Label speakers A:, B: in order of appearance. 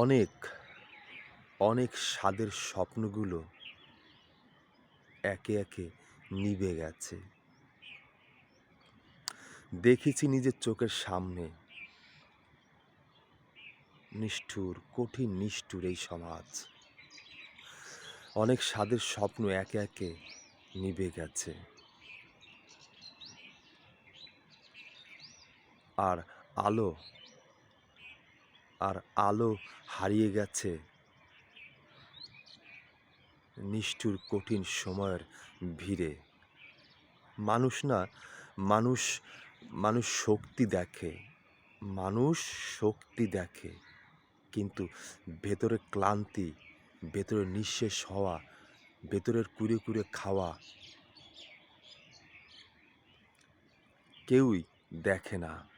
A: অনেক, অনেক স্বাদের স্বপ্নগুলো একে, একে নিভে গেছে। দেখেছি নিজের চোখের সামনে। নিষ্ঠুর, কঠিন নিষ্ঠুর এই সমাজ। অনেক স্বাদের স্বপ্ন একে, একে নিভে গেছে। আর আলো, আর আলো হারিয়ে গেছে নিষ্ঠুর কঠিন সময়ের ভিড়ে। মানুষ না, মানুষ মানুষ শক্তি দেখে, মানুষ শক্তি দেখে। কিন্তু ভেতরে ক্লান্তি, ভেতরে নিঃশেষ হওয়া, ভেতরের কুরে, কুরে খাওয়া কেউই দেখে না।